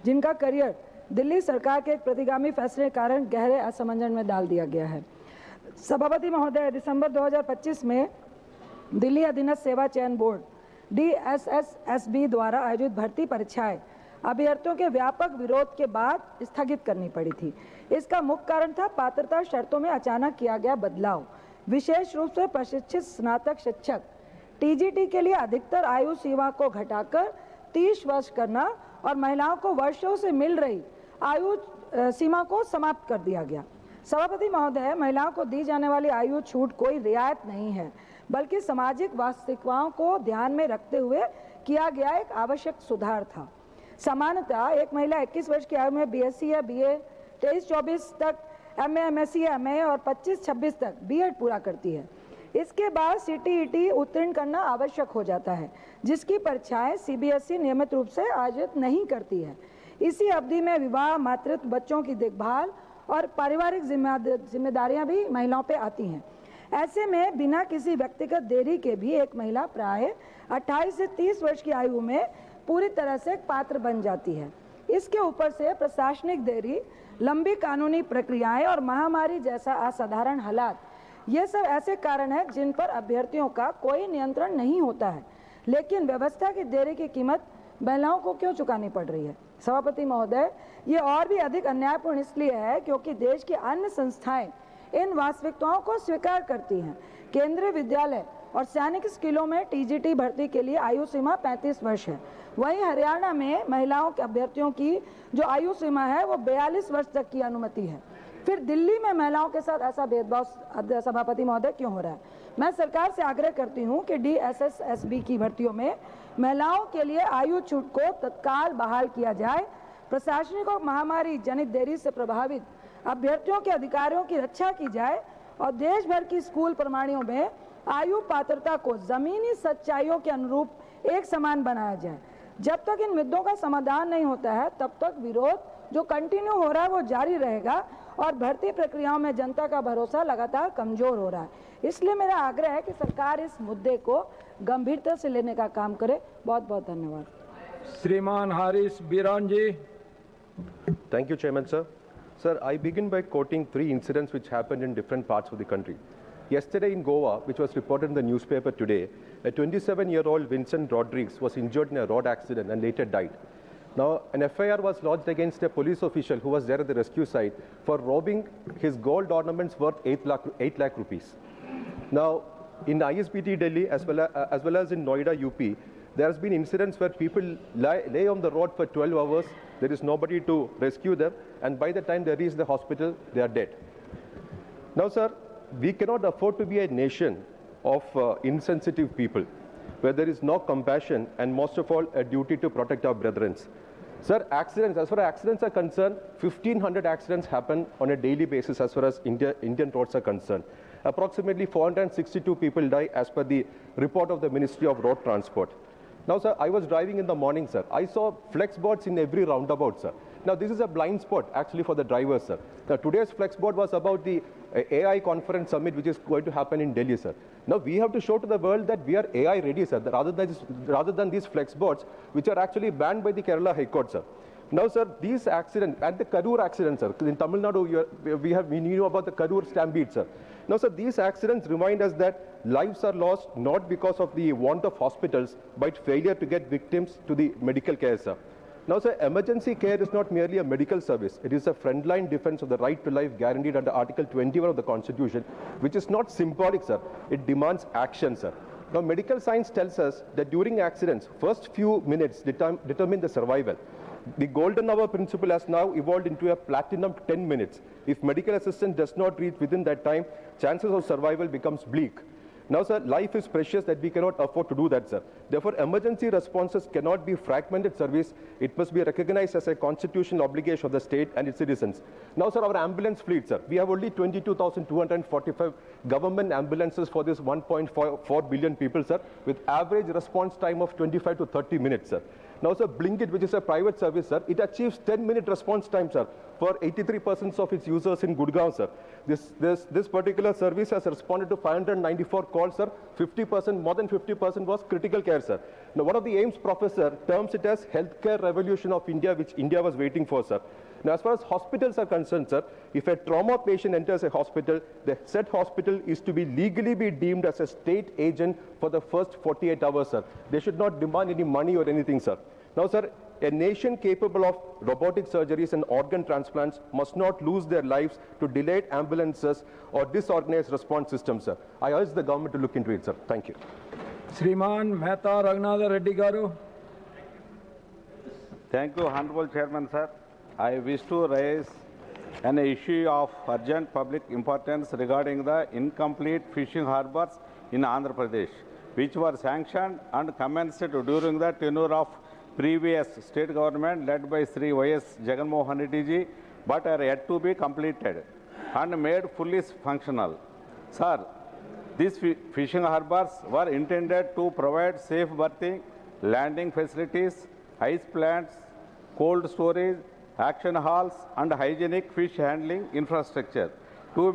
जिनका करियर दिल्ली सरकार के एक प्रतिगामी फैसले के कारण गहरे असमंजस में डाल दिया गया है। सभापति महोदय, दिसंबर 2025 में दिल्ली अधीनस्थ सेवा चयन बोर्ड DSSSB द्वारा आयोजित भर्ती परीक्षाएं अभ्यर्थियों के व्यापक विरोध के बाद स्थगित करनी पड़ी थी। इसका मुख्य कारण था पात्रता शर्तों में अचानक किया गया बदलाव, विशेष रूप से प्रशिक्षित स्नातक शिक्षक TGT के लिए अधिकतर आयु सीमा को घटाकर 30 वर्ष करना और महिलाओं को वर्षों से मिल रही आयु सीमा को समाप्त कर दिया गया। सभापति महोदय, महिलाओं को दी जाने वाली आयु छूट कोई रियायत नहीं है, बल्कि सामाजिक वास्तविकताओं को ध्यान में रखते हुए किया गया एक आवश्यक सुधार था। सामान्यतः एक महिला 21 वर्ष की आयु में BSc या BA, 23-24 तक MA, MSc या MA और 25-26 तक B.Ed पूरा करती है। इसके बाद CTET उत्तीर्ण करना आवश्यक हो जाता है, जिसकी परीक्षाएं CBSE नियमित रूप से आयोजित नहीं करती है। इसी अवधि में विवाह, मातृत्व, बच्चों की देखभाल और पारिवारिक जिम्मेदारियां भी महिलाओं पे आती हैं। ऐसे में बिना किसी व्यक्तिगत देरी के भी एक महिला प्राय 28 से 30 वर्ष की आयु में पूरी तरह से पात्र बन जाती है। इसके ऊपर से प्रशासनिक देरी, लंबी कानूनी प्रक्रियाएं और महामारी जैसा असाधारण हालात, ये सब ऐसे कारण हैं जिन पर अभ्यर्थियों का कोई नियंत्रण नहीं होता है। लेकिन व्यवस्था की देरी की कीमत महिलाओं को क्यों चुकानी पड़ रही है? सभापति महोदय, ये और भी अधिक अन्यायपूर्ण इसलिए है क्योंकि देश की अन्य संस्थाएं इन वास्तविकताओं को स्वीकार करती हैं। केंद्रीय विद्यालय और सैनिक स्कूलों में TGT भर्ती के लिए आयु सीमा 35 वर्ष है। वहीं हरियाणा में महिलाओं के अभ्यर्थियों की जो आयु सीमा है वो 42 वर्ष तक की अनुमति है। फिर दिल्ली में महिलाओं के साथ ऐसा भेदभाव सभापति महोदय क्यों हो रहा है? मैं सरकार से आग्रह करती हूं कि DSSSB की भर्तियों में महिलाओं के लिए आयु छूट को तत्काल बहाल किया जाए। प्रशासनिक और महामारी जनित देरी से प्रभावित अभ्यर्थियों के अधिकारों की रक्षा की जाए और देश भर की स्कूल प्रणालियों में आयु पात्रता को जमीनी सच्चाइयों के अनुरूप एक समान बनाया जाए। जब तक इन मुद्दों का समाधान नहीं होता है, तब तक विरोध जो कंटिन्यू हो रहा है वो जारी रहेगा और भर्ती प्रक्रियाओं में जनता का भरोसा लगातार कमजोर हो रहा है। इसलिए मेरा आग्रह है कि सरकार इस मुद्दे को गंभीरता से लेने का काम करे। बहुत बहुत धन्यवाद। श्रीमान हारिस बीरान जी। Thank you, Chairman, sir. Sir, I begin by quoting 3 incidents which happened in different parts of the country. Yesterday in Goa, which was reported in the newspaper today, a 27-year-old Vincent Rodriguez was injured in a road accident and later died. Now, an FIR was lodged against a police official who was there at the rescue site for robbing his gold ornaments worth 8 lakh rupees. Now, in ISBT Delhi as well as in Noida, UP, there has been incidents where people lay on the road for 12 hours, there is nobody to rescue them, and by the time they reach the hospital, they are dead. Now, sir, we cannot afford to be a nation of insensitive people, where there is no compassion and most of all a duty to protect our brethren. Sir, accidents, as far as accidents are concerned, 1,500 accidents happen on a daily basis as far as Indian roads are concerned. Approximately 462 people die as per the report of the Ministry of Road Transport. Now, sir, I was driving in the morning, sir. I saw flex boards in every roundabout, sir. Now, this is a blind spot actually for the drivers, sir. Now, today's flex board was about the AI conference summit which is going to happen in Delhi, sir. Now, we have to show to the world that we are AI ready, sir, rather than these flex boards which are actually banned by the Kerala High Court, sir. Now, sir, these accidents, and the Karur accident, sir, in Tamil Nadu, we knew about the Karur stampede, sir. Now, sir, these accidents remind us that lives are lost not because of the want of hospitals, but failure to get victims to the medical care, sir. Now, sir, emergency care is not merely a medical service. It is a frontline defense of the right to life guaranteed under Article 21 of the Constitution, which is not symbolic, sir. It demands action, sir. Now, medical science tells us that during accidents, first few minutes determine the survival. The golden hour principle has now evolved into a platinum 10 minutes. If medical assistance does not reach within that time, chances of survival becomes bleak. Now, sir, life is precious that we cannot afford to do that, sir. Therefore, emergency responses cannot be fragmented service. It must be recognized as a constitutional obligation of the state and its citizens. Now, sir, our ambulance fleet, sir, we have only 22,245 government ambulances for this 1.4 billion people, sir, with average response time of 25 to 30 minutes, sir. Now, sir, Blinkit, which is a private service, sir, it achieves 10-minute response time, sir, for 83% of its users in Gurgaon, sir. This particular service has responded to 594 calls, sir. 50%, more than 50% was critical care, sir. Now, one of the AIIMS professor terms it as healthcare revolution of India, which India was waiting for, sir. Now, as far as hospitals are concerned, sir, if a trauma patient enters a hospital, the said hospital is to be legally be deemed as a state agent for the first 48 hours, sir. They should not demand any money or anything, sir. Now, sir, a nation capable of robotic surgeries and organ transplants must not lose their lives to delayed ambulances or disorganized response systems, sir. I urge the government to look into it, sir. Thank you. Shriman Mehta Raghunatha Reddy Garu. Thank you, Honorable Chairman, sir. I wish to raise an issue of urgent public importance regarding the incomplete fishing harbors in Andhra Pradesh, which were sanctioned and commenced during the tenure of previous state government led by Sri Y.S. Jagan Mohan Reddy ji, but are yet to be completed and made fully functional. Sir, these fishing harbors were intended to provide safe berthing, landing facilities, ice plants, cold storage, action halls, and hygienic fish handling infrastructure to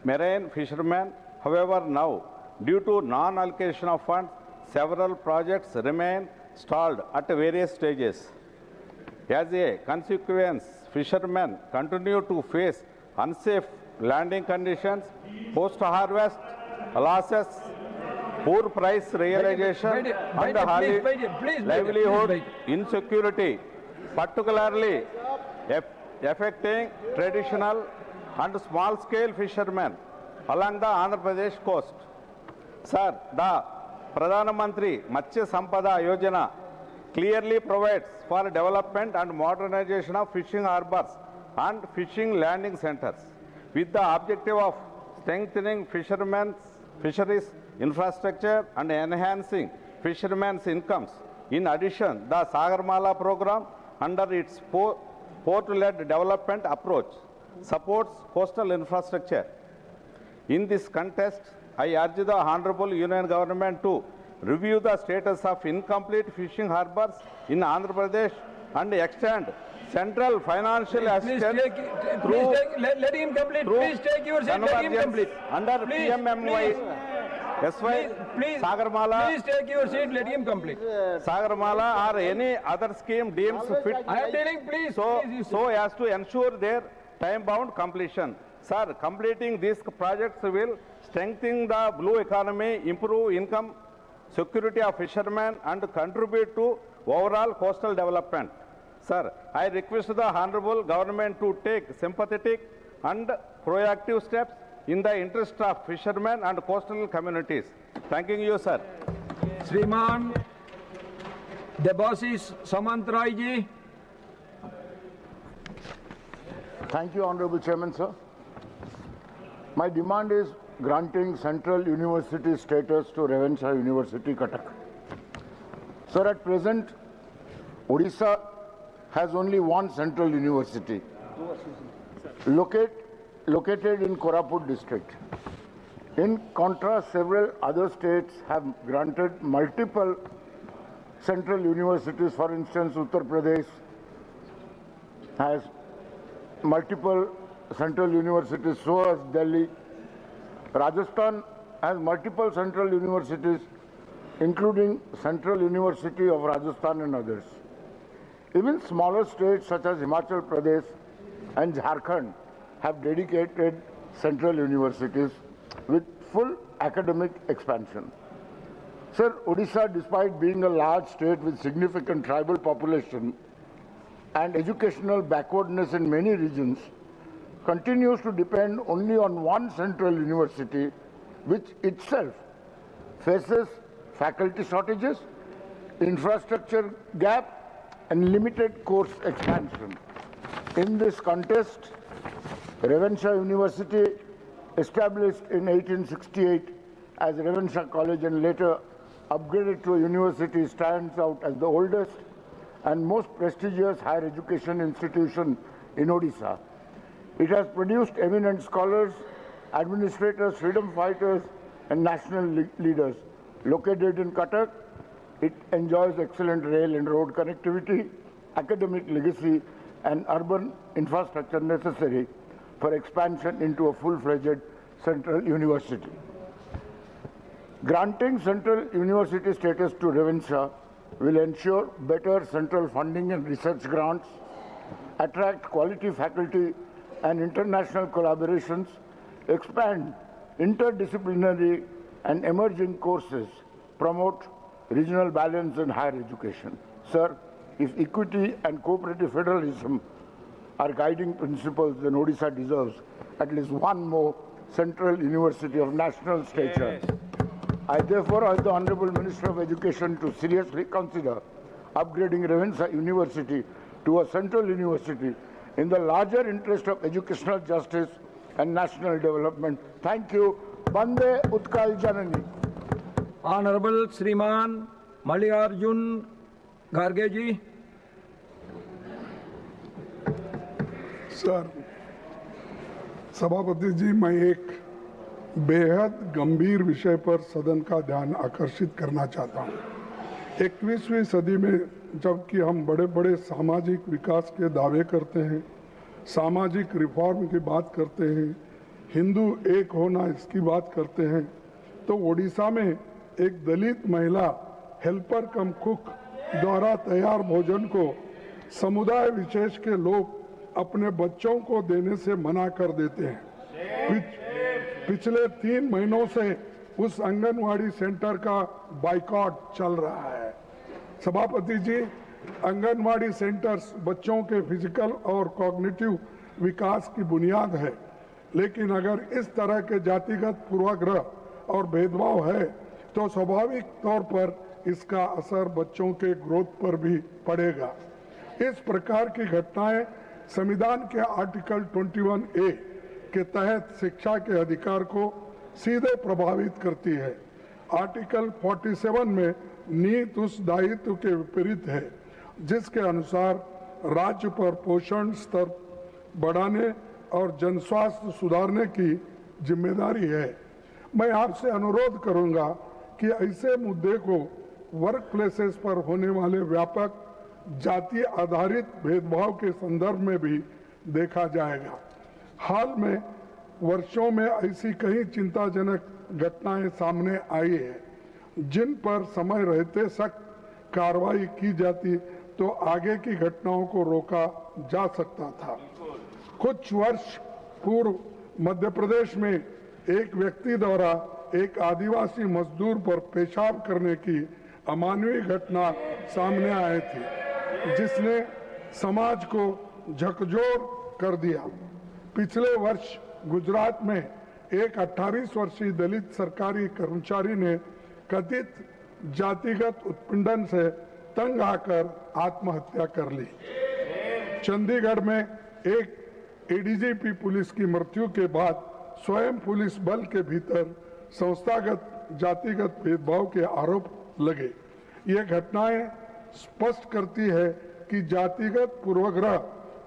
marine fishermen. However, now, due to non-allocation of funds, several projects remain stalled at various stages. As a consequence, fishermen continue to face unsafe landing conditions, post-harvest losses, poor price realization, and livelihood insecurity, particularly affecting traditional and small-scale fishermen along the Andhra Pradesh coast. Sir, the Pradhana Mantri Matsya Sampada Yojana clearly provides for development and modernization of fishing harbors and fishing landing centers with the objective of strengthening fisheries infrastructure and enhancing fishermen's incomes. In addition, the Sagarmala program, under its port-led development approach, supports coastal infrastructure. In this context, I urge the Honorable Union Government to review the status of incomplete fishing harbors in Andhra Pradesh and extend central financial assistance let him complete. Please take your seat. Let him complete. Under PMMY. SY, Sagarmala. Please take your seat. Let him complete. Sagarmala or any other scheme deems fit. I am telling, please. So as to ensure their time-bound completion. Sir, completing these projects will strengthen the blue economy, improve income security of fishermen, and contribute to overall coastal development. Sir, I request the Honorable Government to take sympathetic and proactive steps in the interest of fishermen and coastal communities. Thanking you, sir. Shriman Debashish Samantrai ji. Thank you, Honorable Chairman, sir. My demand is granting Central University status to Revansha University, Cuttack. Sir, at present, Odisha has only one central university, located in Koraput district. In contrast, several other states have granted multiple central universities. For instance, Uttar Pradesh has multiple central universities, so has Delhi. Rajasthan has multiple central universities, including Central University of Rajasthan and others. Even smaller states such as Himachal Pradesh and Jharkhand have dedicated central universities with full academic expansion. Sir, Odisha, despite being a large state with significant tribal population and educational backwardness in many regions, continues to depend only on one central university, which itself faces faculty shortages, infrastructure gap, and limited course expansion. In this context, Revansha University, established in 1868 as Revansha College and later upgraded to a university, stands out as the oldest and most prestigious higher education institution in Odisha. It has produced eminent scholars, administrators, freedom fighters, and national leaders. Located in Cuttack, it enjoys excellent rail and road connectivity, academic legacy, and urban infrastructure necessary for expansion into a full-fledged central university. Granting central university status to Revensa will ensure better central funding and research grants, attract quality faculty and international collaborations, expand interdisciplinary and emerging courses, promote regional balance in higher education. Sir, if equity and cooperative federalism are guiding principles, then Odisha deserves at least one more central university of national stature. Yes. I therefore urge the Honorable Minister of Education to seriously consider upgrading Revensa University to a central university in the larger interest of educational justice and national development. Thank you. Bande Utkal Janani. Honorable Shriman Mallikarjun Kharge ji. Sir, सभापति जी, मैं एक बेहद गंभीर विषय पर सदन का ध्यान आकर्षित करना चाहता हूं। 21वीं सदी में जबकि हम बड़े बड़े सामाजिक विकास के दावे करते हैं, सामाजिक रिफॉर्म की बात करते हैं, हिंदू एक होना इसकी बात करते हैं, तो ओडिशा में एक दलित महिला हेल्पर कम कुक द्वारा तैयार भोजन को समुदाय विशेष के लोग अपने बच्चों को देने से मना कर देते हैं। पिछले 3 महीनों से उस आंगनवाड़ी सेंटर का बाइकॉट चल रहा है। सभापति जी, आंगनवाड़ी सेंटर्स बच्चों के फिजिकल और कॉग्निटिव विकास की बुनियाद है, लेकिन अगर इस तरह के जातिगत पूर्वाग्रह और भेदभाव है तो स्वाभाविक तौर पर इसका असर बच्चों के ग्रोथ पर भी पड़ेगा। इस प्रकार की घटनाएं संविधान के आर्टिकल 21A के तहत शिक्षा के अधिकार को सीधे प्रभावित करती है। आर्टिकल 47 में नीति उस दायित्व के विपरीत है जिसके अनुसार राज्य पर पोषण स्तर बढ़ाने और जन स्वास्थ्य सुधारने की जिम्मेदारी है। मैं आपसे अनुरोध करूंगा कि ऐसे मुद्दे को वर्क प्लेसेस पर होने वाले व्यापक जाति आधारित भेदभाव के संदर्भ में भी देखा जाएगा। हाल में वर्षों में ऐसी कई चिंताजनक घटनाएं सामने आई है जिन पर समय रहते सख्त कार्रवाई की जाती तो आगे की घटनाओं को रोका जा सकता था। कुछ वर्ष पूर्व मध्य प्रदेश में एक व्यक्ति द्वारा एक आदिवासी मजदूर पर पेशाब करने की अमानवीय घटना सामने आई थी, जिसने समाज को झकझोर कर दिया। पिछले वर्ष गुजरात में एक 28 वर्षीय दलित सरकारी कर्मचारी ने कथित जातिगत उत्पीड़न से तंग आकर आत्महत्या कर ली। चंडीगढ़ में एक एडीजीपी पुलिस की मृत्यु के बाद स्वयं पुलिस बल के भीतर संस्थागत जातिगत भेदभाव के आरोप लगे। ये घटनाएं स्पष्ट करती है कि जातिगत पूर्वाग्रह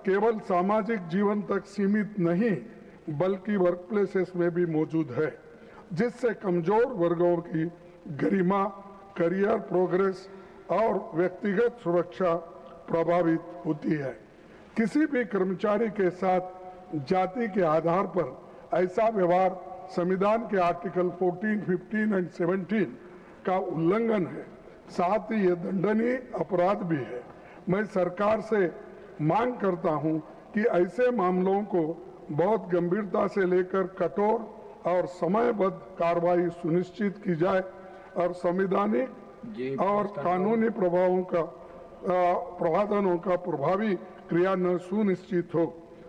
केवल सामाजिक जीवन तक सीमित नहीं बल्कि वर्कप्लेसेस में भी मौजूद है, जिससे कमजोर वर्गों की गरिमा, करियर प्रोग्रेस और व्यक्तिगत सुरक्षा प्रभावित होती है। किसी भी कर्मचारी के साथ जाति के आधार पर ऐसा व्यवहार संविधान के आर्टिकल 14, 15 और 17 का उल्लंघन है, साथ ही ये दंडनीय अपराध भी है। मैं सरकार से मांग करता हूं कि ऐसे मामलों को बहुत गंभीरता से लेकर कठोर और समयबद्ध कार्रवाई सुनिश्चित की जाए और संवैधानिक और कानूनी प्रावधानों का प्रभावी क्रियान्वयन सुनिश्चित हो।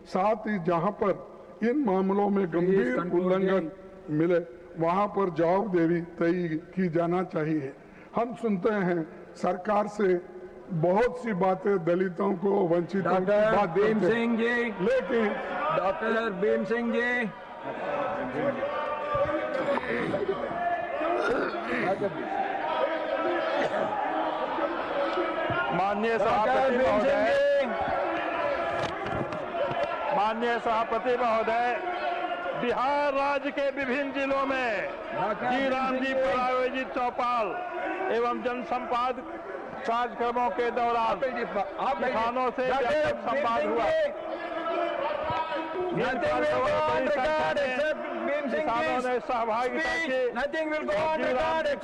साथ ही जहां पर इन मामलों में गंभीर उल्लंघन मिले वहां पर जवाबदेही तय की जाना चाहिए। हम सुनते हैं सरकार से बहुत सी बातें दलितों को वंचितों की बात भीम सिंह जी, लेकिन डॉक्टर भीम सिंह जी, माननीय सभापति महोदय, बिहार राज्य के विभिन्न जिलों में जी राम जी पर आयोजित चौपाल एवं जनसंवाद कार्यक्रमों के दौरान किसानों से व्यापक संवाद हुआ। किसानों ने सहभागिता की।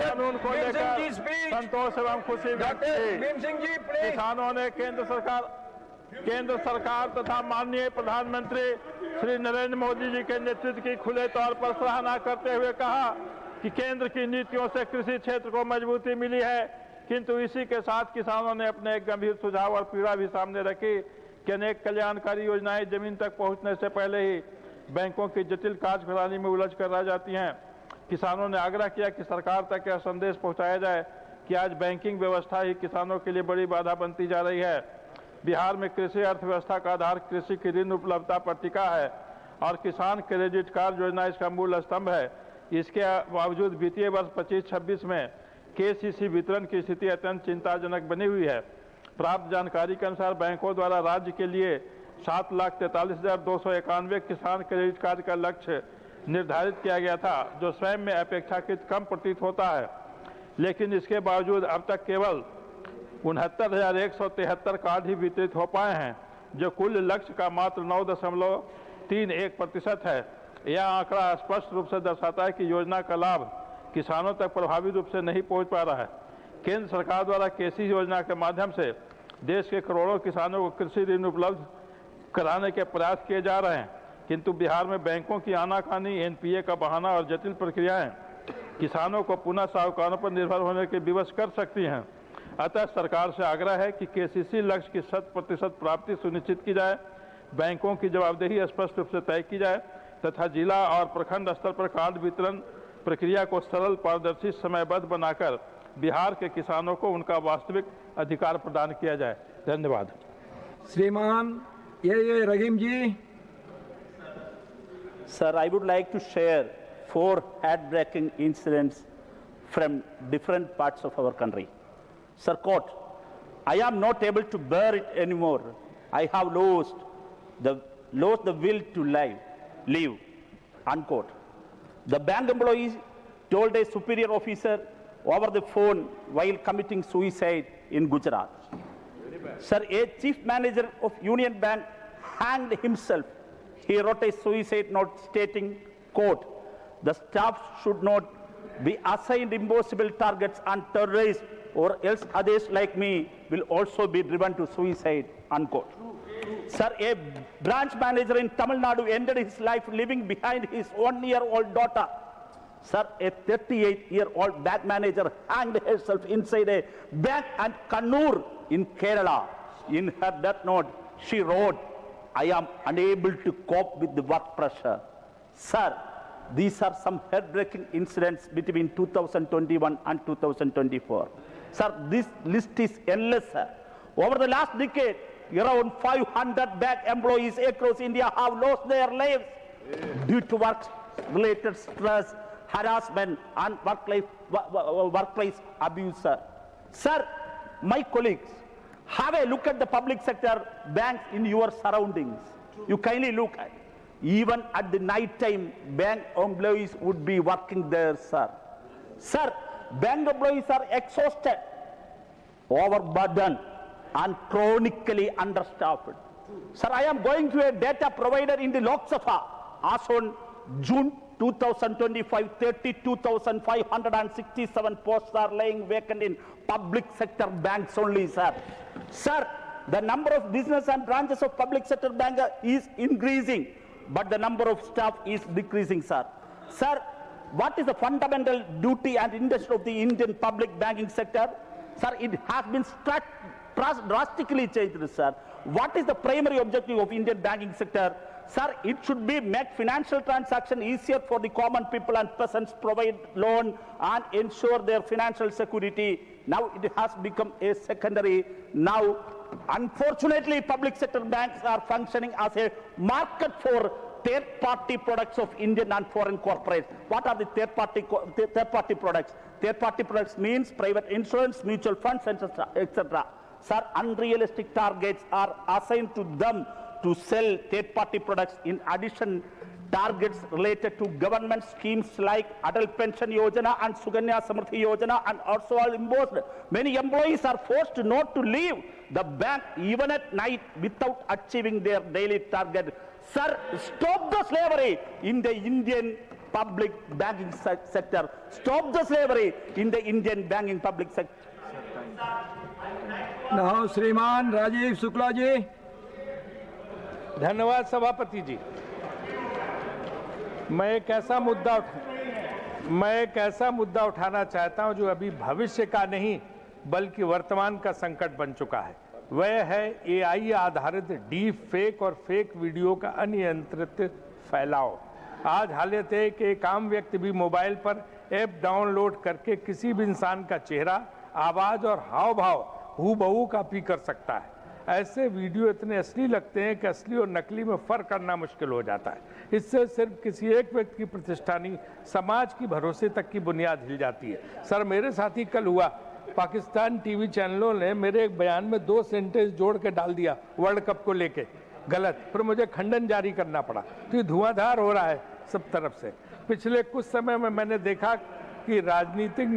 कानून को लेकर संतोष एवं खुशी व्यक्त की। किसानों ने केंद्र सरकार तथा माननीय प्रधानमंत्री श्री नरेंद्र मोदी जी के नेतृत्व की खुले तौर पर सराहना करते हुए कहा कि केंद्र की नीतियों से कृषि क्षेत्र को मजबूती मिली है, किंतु इसी के साथ किसानों ने अपने एक गंभीर सुझाव और पीड़ा भी सामने रखी कि अनेक कल्याणकारी योजनाएं जमीन तक पहुंचने से पहले ही बैंकों की जटिल कार्यप्रणाली में उलझ कर रह जाती हैं। किसानों ने आग्रह किया कि सरकार तक यह संदेश पहुंचाया जाए कि आज बैंकिंग व्यवस्था ही किसानों के लिए बड़ी बाधा बनती जा रही है। बिहार में कृषि अर्थव्यवस्था का आधार कृषि की ऋण उपलब्धता पर टिका है और किसान क्रेडिट कार्ड योजना इसका मूल स्तंभ है। इसके बावजूद वित्तीय वर्ष 25-26 में केसीसी वितरण की स्थिति अत्यंत चिंताजनक बनी हुई है। प्राप्त जानकारी के अनुसार बैंकों द्वारा राज्य के लिए 7,43,291 किसान क्रेडिट कार्ड का लक्ष्य निर्धारित किया गया था, जो स्वयं में अपेक्षाकृत कम प्रतीत होता है, लेकिन इसके बावजूद अब तक केवल 69,173 कार्ड ही वितरित हो पाए हैं, जो कुल लक्ष्य का मात्र 9.31% है। यह आंकड़ा स्पष्ट रूप से दर्शाता है कि योजना का लाभ किसानों तक प्रभावी रूप से नहीं पहुंच पा रहा है। केंद्र सरकार द्वारा केसी योजना के माध्यम से देश के करोड़ों किसानों को कृषि ऋण उपलब्ध कराने के प्रयास किए जा रहे हैं, किंतु बिहार में बैंकों की आनाकानी, एनपीए का बहाना और जटिल प्रक्रियाएं किसानों को पुनः साहूकारों पर निर्भर होने के विवश कर सकती हैं। अतः सरकार से आग्रह है कि केसीसी लक्ष्य की 100% प्राप्ति सुनिश्चित की जाए, बैंकों की जवाबदेही स्पष्ट रूप से तय की जाए तथा जिला और प्रखंड स्तर पर कार्ड वितरण प्रक्रिया को सरल, पारदर्शी, समयबद्ध बनाकर बिहार के किसानों को उनका वास्तविक अधिकार प्रदान किया जाए। धन्यवाद। श्रीमान ये रहीम जी। Sir, I would like to share 4 heartbreaking incidents from different parts of our country. Sir, quote, I am not able to bear it anymore. I have lost the will to live, unquote. The bank employee told a superior officer over the phone while committing suicide in Gujarat. Sir, a chief manager of Union Bank hanged himself. He wrote a suicide note stating, quote, the staff should not be assigned impossible targets and terrorists, or else others like me will also be driven to suicide, unquote. Sir, a branch manager in Tamil Nadu ended his life leaving behind his 1-year-old daughter. Sir, a 38-year-old bank manager hanged herself inside a bank at Kannur in Kerala. In her death note, she wrote, I am unable to cope with the work pressure. Sir, these are some heartbreaking incidents between 2021 and 2024. Sir, this list is endless, sir. Over the last decade, around 500 bank employees across India have lost their lives due to work-related stress, harassment, and workplace abuse, sir. Sir, my colleagues, have a look at the public sector banks in your surroundings. You kindly look at, even at the night time, bank employees would be working there, sir. Sir, bank employees are exhausted, overburdened, and chronically understaffed. Sir, I am going to a data provider in the Lok Sabha. As on June 2025, 32,567 posts are lying vacant in public sector banks only, sir. Sir, the number of business and branches of public sector bank is increasing, but the number of staff is decreasing, sir. Sir, what is the fundamental duty and interest of the Indian public banking sector? Sir, it has been drastically changed, sir. What is the primary objective of Indian banking sector? Sir, it should be make financial transaction easier for the common people and peasants, provide loan and ensure their financial security. Now it has become a secondary. Now, unfortunately, public sector banks are functioning as a market for third-party products of Indian and foreign corporates. What are the third-party products? Third-party products means private insurance, mutual funds, etc. Sir, unrealistic targets are assigned to them to sell third-party products in addition targets related to government schemes like Atal Pension Yojana and Suganya Samriddhi Yojana, and also are imposed. Many employees are forced not to leave the bank even at night without achieving their daily target. Sir, stop the slavery in the Indian public banking sector. Stop the slavery in the Indian banking public sector. Now, Shriman Rajiv Shukla ji. धन्यवाद सभापति जी। मैं एक ऐसा मुद्दा उठाना चाहता हूं जो अभी भविष्य का नहीं बल्कि वर्तमान का संकट बन चुका है। वह है एआई आधारित डीप फेक और फेक वीडियो का अनियंत्रित फैलाव। आज हालत है कि एक आम व्यक्ति भी मोबाइल पर ऐप डाउनलोड करके किसी भी इंसान का चेहरा, आवाज और हाव भाव हूबहू कॉपी कर सकता है। ऐसे वीडियो इतने असली लगते हैं कि असली और नकली में फर्क करना मुश्किल हो जाता है। इससे सिर्फ किसी एक व्यक्ति की प्रतिष्ठा नहीं, समाज की भरोसे तक की बुनियाद हिल जाती है। सर, मेरे साथ ही कल हुआ, पाकिस्तान टीवी चैनलों ने मेरे एक बयान में 2 सेंटेंस जोड़ के डाल दिया वर्ल्ड कप को लेके गलत, फिर मुझे खंडन जारी करना पड़ा। तो ये धुआंधार हो रहा है सब तरफ से। पिछले कुछ समय में मैंने देखा कि राजनीतिक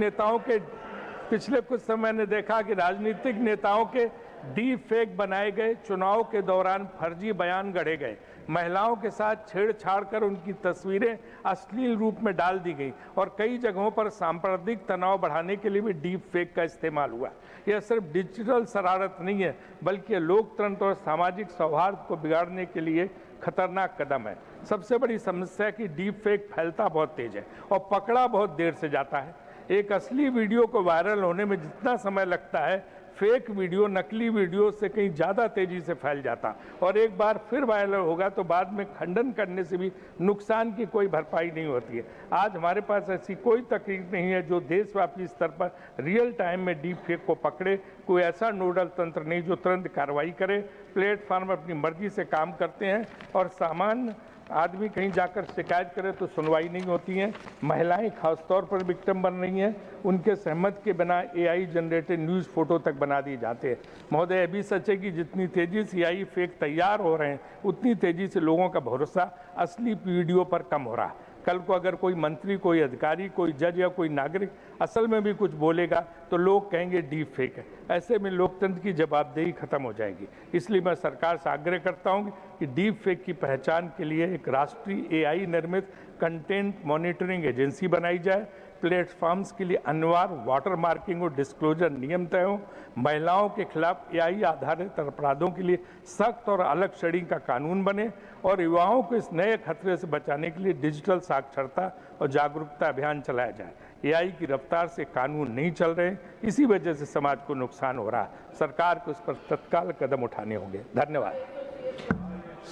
नेताओं के डीप फेक बनाए गए, चुनाव के दौरान फर्जी बयान गढ़े गए, महिलाओं के साथ छेड़छाड़ कर उनकी तस्वीरें अश्लील रूप में डाल दी गई और कई जगहों पर सांप्रदायिक तनाव बढ़ाने के लिए भी डीप फेक का इस्तेमाल हुआ। यह सिर्फ डिजिटल शरारत नहीं है बल्कि लोकतंत्र और सामाजिक सौहार्द को बिगाड़ने के लिए खतरनाक कदम है। सबसे बड़ी समस्या है कि डीप फेक फैलता बहुत तेज है और पकड़ा बहुत देर से जाता है। एक असली वीडियो को वायरल होने में जितना समय लगता है, फेक वीडियो नकली वीडियो से कहीं ज़्यादा तेजी से फैल जाता, और एक बार फिर वायरल होगा तो बाद में खंडन करने से भी नुकसान की कोई भरपाई नहीं होती है। आज हमारे पास ऐसी कोई तकनीक नहीं है जो देशव्यापी स्तर पर रियल टाइम में डीप फेक को पकड़े। कोई ऐसा नोडल तंत्र नहीं जो तुरंत कार्रवाई करे। प्लेटफॉर्म अपनी मर्जी से काम करते हैं और सामान्य आदमी कहीं जाकर शिकायत करे तो सुनवाई नहीं होती है। महिलाएं खासतौर पर विक्टिम बन रही हैं, उनके सहमत के बिना एआई जनरेटेड न्यूज़ फोटो तक बना दिए जाते हैं। महोदय, ये भी सच है कि जितनी तेजी से एआई फेक तैयार हो रहे हैं उतनी तेजी से लोगों का भरोसा असली वीडियो पर कम हो रहा है। कल को अगर कोई मंत्री, कोई अधिकारी, कोई जज या कोई नागरिक असल में भी कुछ बोलेगा तो लोग कहेंगे डीप फेक है। ऐसे में लोकतंत्र की जवाबदेही खत्म हो जाएगी। इसलिए मैं सरकार से आग्रह करता हूं कि डीप फेक की पहचान के लिए एक राष्ट्रीय एआई निर्मित कंटेंट मॉनिटरिंग एजेंसी बनाई जाए। प्लेटफॉर्म्स के लिए अनिवार्य वाटर मार्किंग और डिस्क्लोजर नियम तय हो। महिलाओं के खिलाफ एआई आधारित अपराधों के लिए सख्त और अलग श्रेणी का कानून बने और युवाओं को इस नए खतरे से बचाने के लिए डिजिटल साक्षरता और जागरूकता अभियान चलाया जाए। एआई की रफ्तार से कानून नहीं चल रहे, इसी वजह से समाज को नुकसान हो रहा है। सरकार को इस पर तत्काल कदम उठाने होंगे। धन्यवाद।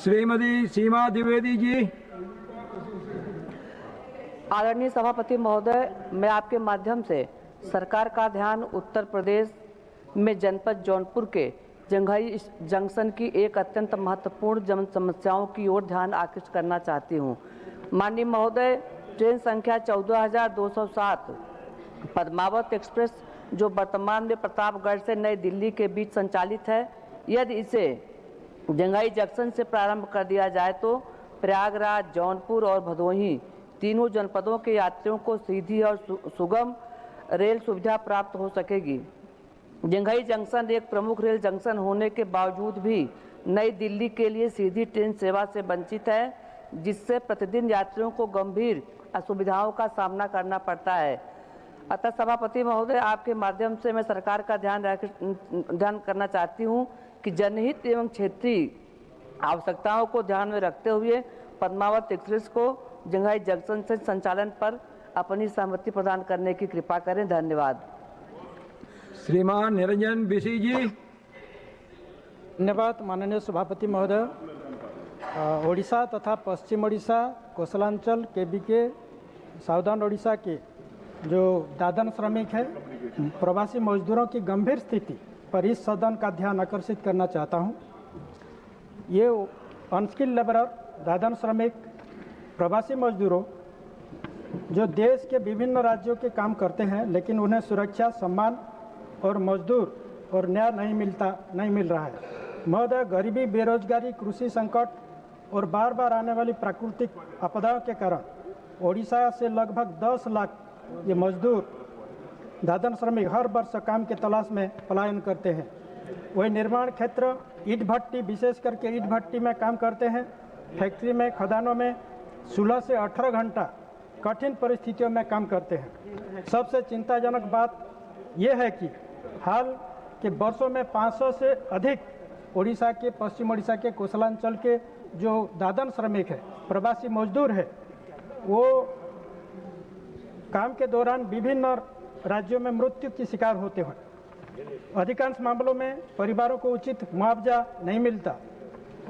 श्रीमती सीमा द्विवेदी जी। आदरणीय सभापति महोदय, मैं आपके माध्यम से सरकार का ध्यान उत्तर प्रदेश में जनपद जौनपुर के जंघई जंक्शन की एक अत्यंत महत्वपूर्ण जन समस्याओं की ओर ध्यान आकृष्ट करना चाहती हूं। माननीय महोदय, ट्रेन संख्या 14,207 पद्मावत एक्सप्रेस जो वर्तमान में प्रतापगढ़ से नई दिल्ली के बीच संचालित है, यदि इसे जंघई जंक्शन से प्रारंभ कर दिया जाए तो प्रयागराज, जौनपुर और भदोही तीनों जनपदों के यात्रियों को सीधी और सुगम रेल सुविधा प्राप्त हो सकेगी। जंघई जंक्शन एक प्रमुख रेल जंक्शन होने के बावजूद भी नई दिल्ली के लिए सीधी ट्रेन सेवा से वंचित है, जिससे प्रतिदिन यात्रियों को गंभीर असुविधाओं का सामना करना पड़ता है। अतः सभापति महोदय, आपके माध्यम से मैं सरकार का ध्यान करना चाहती हूं कि जनहित एवं क्षेत्रीय आवश्यकताओं को ध्यान में रखते हुए पद्मावत एक्सप्रेस को जंघई जंक्शन से संचालन पर अपनी सहमति प्रदान करने की कृपा करें। धन्यवाद। श्रीमान निरंजन बिशी जी। धन्यवाद माननीय सभापति महोदय। ओडिशा तथा पश्चिम ओडिशा, कौशलांचल, केबीके, साउदर्न ओडिशा के जो दादन श्रमिक है, प्रवासी मजदूरों की गंभीर स्थिति पर इस सदन का ध्यान आकर्षित करना चाहता हूं। ये अनस्किल्ड लेबरर, दादन श्रमिक, प्रवासी मजदूरों जो देश के विभिन्न राज्यों के काम करते हैं लेकिन उन्हें सुरक्षा, सम्मान और मजदूर और न्याय नहीं मिल रहा है। महोदय, गरीबी, बेरोजगारी, कृषि संकट और बार बार आने वाली प्राकृतिक आपदाओं के कारण ओडिशा से लगभग 10 लाख ये मजदूर दादन श्रमिक हर वर्ष काम की तलाश में पलायन करते हैं। वही निर्माण क्षेत्र ईंट भट्टी, विशेष करके ईंट भट्टी में काम करते हैं। फैक्ट्री में, खदानों में 16 से 18 घंटा कठिन परिस्थितियों में काम करते हैं। सबसे चिंताजनक बात यह है कि हाल के वर्षों में 500 से अधिक ओडिशा के, पश्चिम ओडिशा के कोसलांचल के जो दादन श्रमिक है, प्रवासी मजदूर है, वो काम के दौरान विभिन्न राज्यों में मृत्यु की शिकार होते हैं। अधिकांश मामलों में परिवारों को उचित मुआवजा नहीं मिलता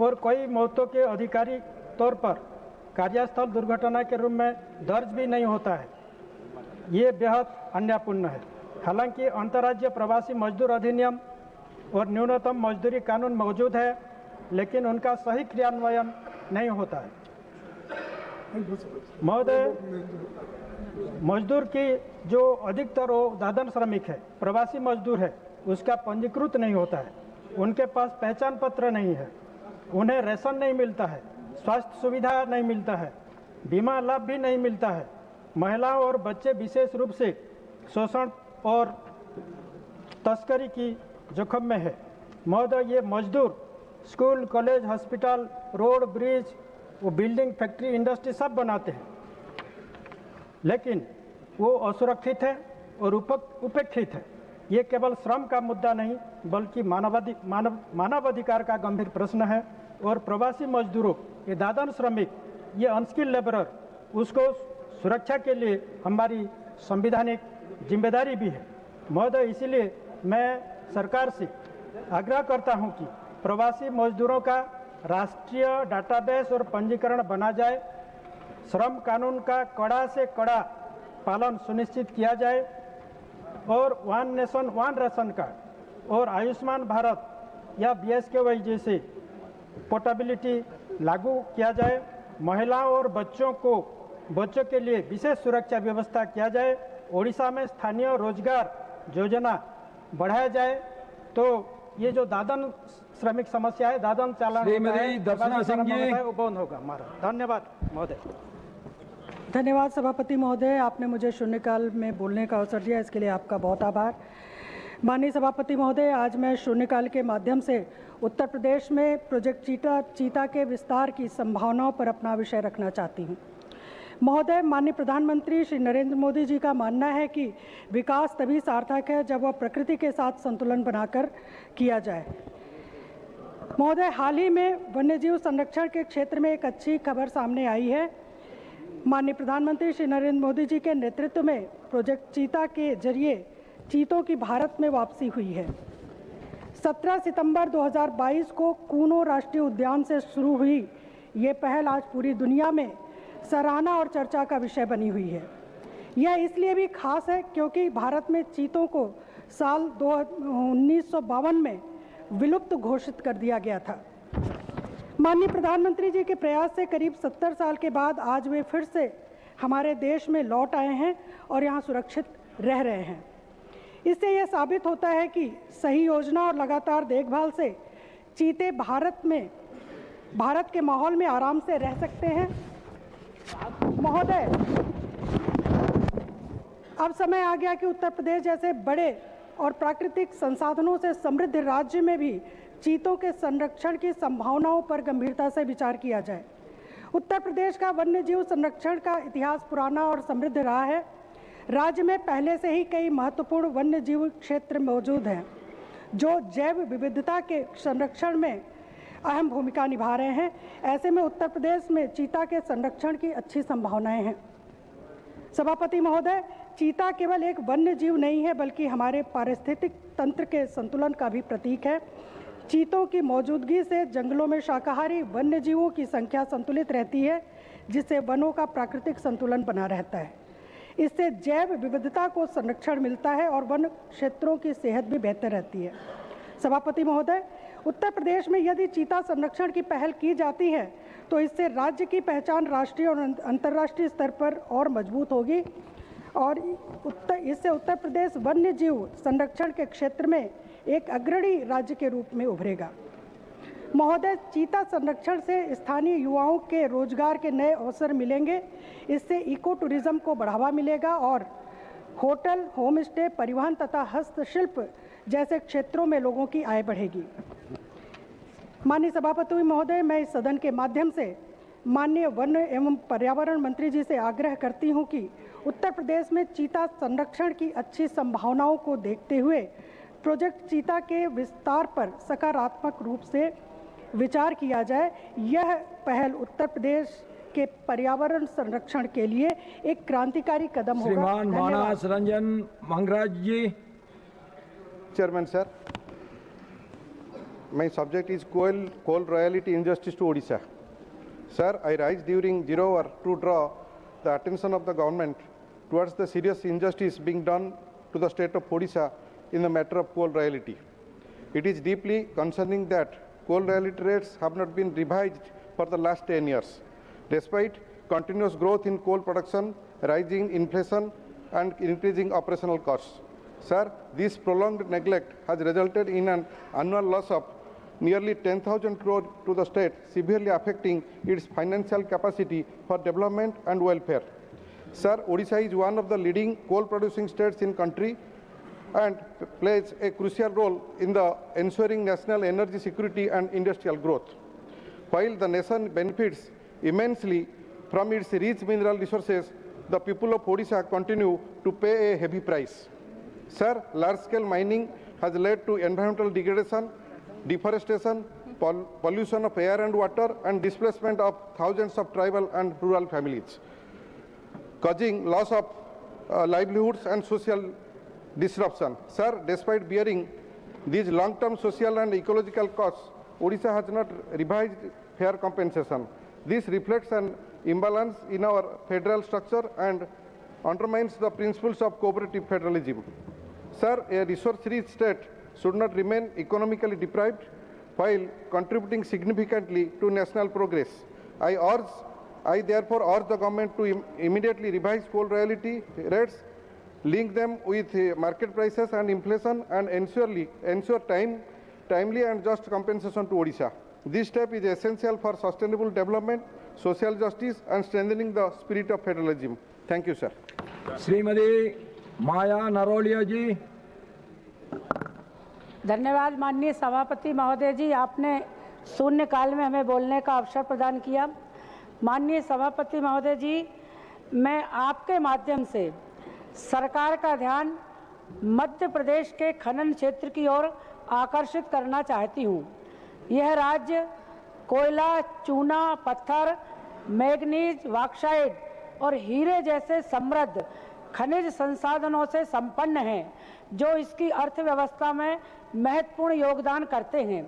और कई मौतों के आधिकारिक तौर पर कार्यस्थल दुर्घटना के रूप में दर्ज भी नहीं होता है। ये बेहद अन्यायपूर्ण है। हालांकि अंतर्राज्यीय प्रवासी मजदूर अधिनियम और न्यूनतम मजदूरी कानून मौजूद है, लेकिन उनका सही क्रियान्वयन नहीं होता है। महोदय, मजदूर की जो अधिकतर वो दादन श्रमिक है, प्रवासी मजदूर है, उसका पंजीकृत नहीं होता है। उनके पास पहचान पत्र नहीं है, उन्हें राशन नहीं मिलता है, स्वास्थ्य सुविधा नहीं मिलता है, बीमा लाभ भी नहीं मिलता है। महिलाओं और बच्चे विशेष रूप से शोषण और तस्करी की जोखिम में है। महोदय, ये मजदूर school, college, hospital, road, bridge, वो बिल्डिंग, फैक्ट्री, इंडस्ट्री सब बनाते हैं, लेकिन वो असुरक्षित है और उपेक्षित है। ये केवल श्रम का मुद्दा नहीं, बल्कि मानवाधिकार का गंभीर प्रश्न है। और प्रवासी मजदूरों, ये दादन श्रमिक, ये अनस्किल्ड लेबरर, उसको सुरक्षा के लिए हमारी संवैधानिक जिम्मेदारी भी है। महोदय, इसीलिए मैं सरकार से आग्रह करता हूं कि प्रवासी मजदूरों का राष्ट्रीय डाटाबेस और पंजीकरण बना जाए, श्रम कानून का कड़ा से कड़ा पालन सुनिश्चित किया जाए और one nation one ration card और आयुष्मान भारत या BSKY जैसे पोर्टेबिलिटी लागू किया जाए। महिलाओं और बच्चों के लिए विशेष सुरक्षा व्यवस्था किया जाए। ओडिशा में स्थानीय रोजगार योजना बढ़ाया जाए तो ये जो दादन श्रमिक समस्या है, दादन चालान वो बंद होगा हमारा। धन्यवाद महोदय। धन्यवाद सभापति महोदय, आपने मुझे शून्यकाल में बोलने का अवसर दिया, इसके लिए आपका बहुत आभार। माननीय सभापति महोदय, आज मैं शून्यकाल के माध्यम से उत्तर प्रदेश में प्रोजेक्ट चीता के विस्तार की संभावनाओं पर अपना विषय रखना चाहती हूँ। महोदय, माननीय प्रधानमंत्री श्री नरेंद्र मोदी जी का मानना है कि विकास तभी सार्थक है जब वह प्रकृति के साथ संतुलन बनाकर किया जाए। महोदय, हाल ही में वन्यजीव संरक्षण के क्षेत्र में एक अच्छी खबर सामने आई है। माननीय प्रधानमंत्री श्री नरेंद्र मोदी जी के नेतृत्व में प्रोजेक्ट चीता के जरिए चीतों की भारत में वापसी हुई है। 17 सितंबर 2022 को कूनो राष्ट्रीय उद्यान से शुरू हुई ये पहल आज पूरी दुनिया में सराहना और चर्चा का विषय बनी हुई है। यह इसलिए भी खास है क्योंकि भारत में चीतों को साल 1952 में विलुप्त घोषित कर दिया गया था। माननीय प्रधानमंत्री जी के प्रयास से करीब 70 साल के बाद आज वे फिर से हमारे देश में लौट आए हैं और यहाँ सुरक्षित रह रहे हैं। इससे यह साबित होता है कि सही योजना और लगातार देखभाल से चीते भारत के माहौल में आराम से रह सकते हैं। महोदय, अब समय आ गया कि उत्तर प्रदेश जैसे बड़े और प्राकृतिक संसाधनों से समृद्ध राज्य में भी चीतों के संरक्षण की संभावनाओं पर गंभीरता से विचार किया जाए। उत्तर प्रदेश का वन्यजीव संरक्षण का इतिहास पुराना और समृद्ध रहा है। राज्य में पहले से ही कई महत्वपूर्ण वन्यजीव क्षेत्र मौजूद हैं जो जैव विविधता के संरक्षण में अहम भूमिका निभा रहे हैं। ऐसे में उत्तर प्रदेश में चीता के संरक्षण की अच्छी संभावनाएं हैं। सभापति महोदय, चीता केवल एक वन्य जीव नहीं है बल्कि हमारे पारिस्थितिक तंत्र के संतुलन का भी प्रतीक है। चीतों की मौजूदगी से जंगलों में शाकाहारी वन्य जीवों की संख्या संतुलित रहती है, जिससे वनों का प्राकृतिक संतुलन बना रहता है। इससे जैव विविधता को संरक्षण मिलता है और वन क्षेत्रों की सेहत भी बेहतर रहती है। सभापति महोदय, उत्तर प्रदेश में यदि चीता संरक्षण की पहल की जाती है तो इससे राज्य की पहचान राष्ट्रीय और अंतर्राष्ट्रीय स्तर पर और मजबूत होगी और इससे उत्तर प्रदेश वन्य जीव संरक्षण के क्षेत्र में एक अग्रणी राज्य के रूप में उभरेगा। महोदय, चीता संरक्षण से स्थानीय युवाओं के रोजगार के नए अवसर मिलेंगे। इससे इको टूरिज्म को बढ़ावा मिलेगा और होटल, होम स्टे, परिवहन तथा हस्तशिल्प जैसे क्षेत्रों में लोगों की आय बढ़ेगी। माननीय सभापति महोदय, मैं इस सदन के माध्यम से माननीय वन एवं पर्यावरण मंत्री जी से आग्रह करती हूं कि उत्तर प्रदेश में चीता संरक्षण की अच्छी संभावनाओं को देखते हुए प्रोजेक्ट चीता के विस्तार पर सकारात्मक रूप से विचार किया जाए। यह पहल उत्तर प्रदेश के पर्यावरण संरक्षण के लिए एक क्रांतिकारी कदम होगा। श्रीमान मानस रंजन मंगराज जी। Chairman sir, my subject is coal royalty injustice to Odisha. Sir, I rise during 0 hour to draw the attention of the government towards the serious injustice being done to the state of Odisha in the matter of coal royalty. It is deeply concerning that coal royalty rates have not been revised for the last 10 years, despite continuous growth in coal production, rising inflation and increasing operational costs. Sir, this prolonged neglect has resulted in an annual loss of nearly 10,000 crore to the state, severely affecting its financial capacity for development and welfare. Sir, Odisha is one of the leading coal-producing states in country and plays a crucial role in the ensuring national energy security and industrial growth. While the nation benefits immensely from its rich mineral resources, the people of Odisha continue to pay a heavy price. Sir, large-scale mining has led to environmental degradation, deforestation, pollution of air and water, and displacement of thousands of tribal and rural families, causing loss of livelihoods and social disruption. Sir, despite bearing these long-term social and ecological costs, Odisha has not revised fair compensation. This reflects an imbalance in our federal structure and undermines the principles of cooperative federalism. Sir, a resource-rich state should not remain economically deprived while contributing significantly to national progress. I therefore urge the government to immediately revise coal royalty rates, link them with market prices and inflation, and ensure timely and just compensation to Odisha. This step is essential for sustainable development, social justice, and strengthening the spirit of federalism. Thank you, sir. Shrimati माया नरोलिया जी। धन्यवाद माननीय सभापति महोदय जी, आपने शून्य काल में हमें बोलने का अवसर प्रदान किया। माननीय सभापति महोदय जी, मैं आपके माध्यम से सरकार का ध्यान मध्य प्रदेश के खनन क्षेत्र की ओर आकर्षित करना चाहती हूँ। यह राज्य कोयला, चूना, पत्थर, मैग्नीज, बॉक्साइट और हीरे जैसे समृद्ध खनिज संसाधनों से संपन्न है, जो इसकी अर्थव्यवस्था में महत्वपूर्ण योगदान करते हैं।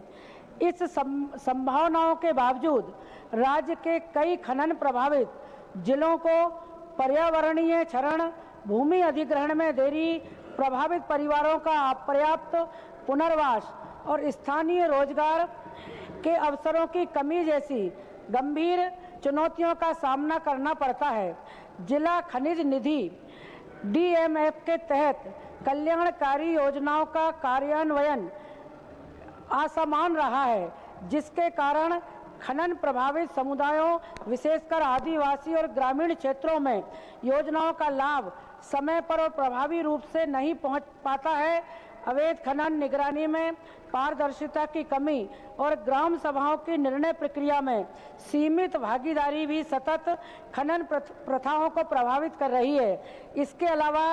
इस संभावनाओं के बावजूद राज्य के कई खनन प्रभावित जिलों को पर्यावरणीय क्षरण, भूमि अधिग्रहण में देरी, प्रभावित परिवारों का अपर्याप्त पुनर्वास और स्थानीय रोजगार के अवसरों की कमी जैसी गंभीर चुनौतियों का सामना करना पड़ता है। जिला खनिज निधि DMF के तहत कल्याणकारी योजनाओं का कार्यान्वयन असमान रहा है, जिसके कारण खनन प्रभावित समुदायों, विशेषकर आदिवासी और ग्रामीण क्षेत्रों में योजनाओं का लाभ समय पर और प्रभावी रूप से नहीं पहुंच पाता है। अवैध खनन निगरानी में पारदर्शिता की कमी और ग्राम सभाओं की निर्णय प्रक्रिया में सीमित भागीदारी भी सतत खनन प्रथाओं को प्रभावित कर रही है। इसके अलावा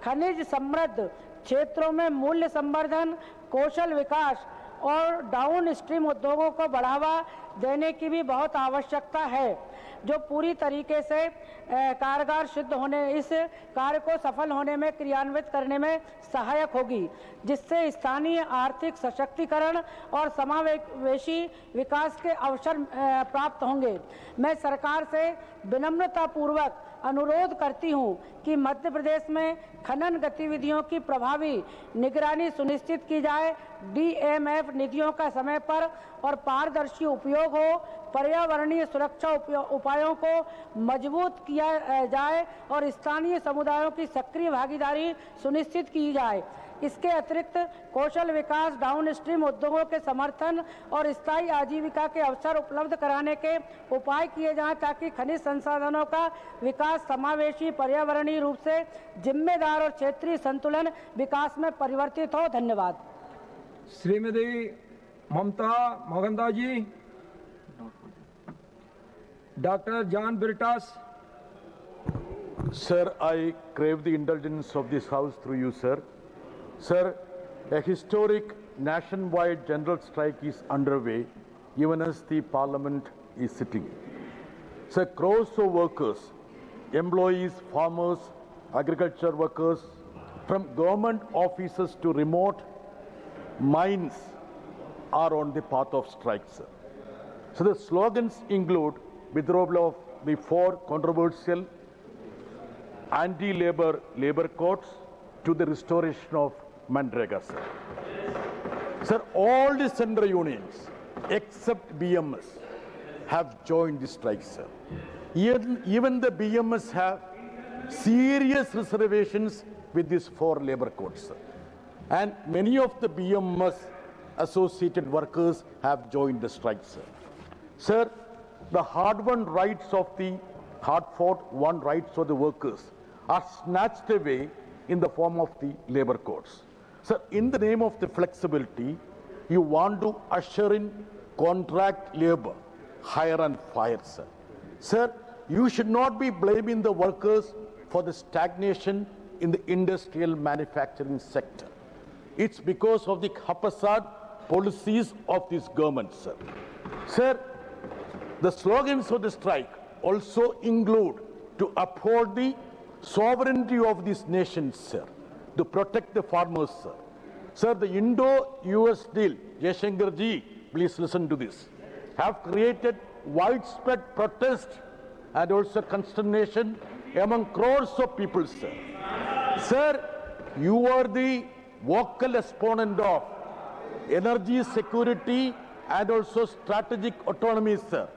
खनिज समृद्ध क्षेत्रों में मूल्य संवर्धन, कौशल विकास और डाउन स्ट्रीम उद्योगों को बढ़ावा देने की भी बहुत आवश्यकता है, जो पूरी तरीके से कारगर सिद्ध होने, इस कार्य को सफल होने में, क्रियान्वित करने में सहायक होगी, जिससे स्थानीय आर्थिक सशक्तिकरण और समावेशी विकास के अवसर प्राप्त होंगे। मैं सरकार से विनम्रतापूर्वक अनुरोध करती हूं कि मध्य प्रदेश में खनन गतिविधियों की प्रभावी निगरानी सुनिश्चित की जाए, DMF निधियों का समय पर और पारदर्शी उपयोग हो, पर्यावरणीय सुरक्षा उपायों को मजबूत किया जाए और स्थानीय समुदायों की सक्रिय भागीदारी सुनिश्चित की जाए। इसके अतिरिक्त कौशल विकास, डाउन स्ट्रीम उद्योगों के समर्थन और स्थायी आजीविका के अवसर उपलब्ध कराने के उपाय किए जाएं ताकि खनिज संसाधनों का विकास समावेशी, पर्यावरणीय रूप से जिम्मेदार और क्षेत्रीय संतुलन विकास में परिवर्तित हो। धन्यवाद। श्रीमती ममता मोहनदास जी। Dr. John Brittas. Sir, I crave the indulgence of this House through you, sir. Sir, a historic nationwide general strike is underway, even as the Parliament is sitting. Sir, crores of workers, employees, farmers, agriculture workers, from government offices to remote mines are on the path of strike, sir. So the slogans include withdrawal of the 4 controversial anti-labor labor codes to the restoration of Manrega, sir. Sir, all the central unions except BMS have joined the strike, sir. Even the BMS have serious reservations with these 4 labor codes, sir. And many of the BMS associated workers have joined the strike, sir. Sir, the hard-won rights of the hard-fought-won rights of the workers are snatched away in the form of the labor codes. Sir, in the name of the flexibility, you want to usher in contract labor, hire and fire, sir. Sir, you should not be blaming the workers for the stagnation in the industrial manufacturing sector. It's because of the haphazard policies of this government, sir. Sir, the slogans of the strike also include to uphold the sovereignty of this nation, sir, to protect the farmers, sir. Sir, the Indo-US deal, Jaishankar ji, please listen to this, have created widespread protest and also consternation among crores of people, sir. Sir, you are the vocal exponent of energy security and also strategic autonomy, sir.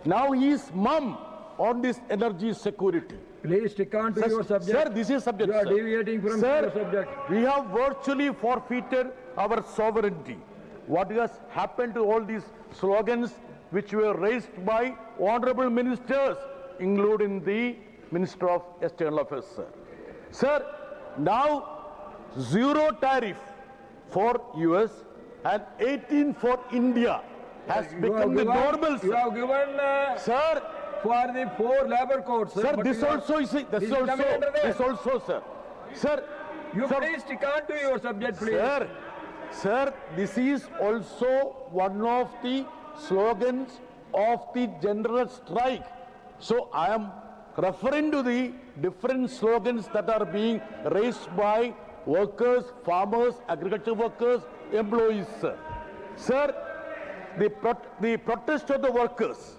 Now he is mum on this energy security. Please stick on to Sir, your subject. Sir, this is subject. You are sir. deviating from your subject. We have virtually forfeited our sovereignty. What has happened to all these slogans which were raised by honorable ministers, including the Minister of External Affairs, sir. Sir, now 0 tariff for US and 18 for India has become the normal, sir. You have given, sir, for the 4 labor codes, sir. Sir, this also is, sir. Sir, you please stick on to your subject, please. Sir, this is also one of the slogans of the general strike. So I am referring to the different slogans that are being raised by workers, farmers, agriculture workers, employees, sir. Sir, the protest of the workers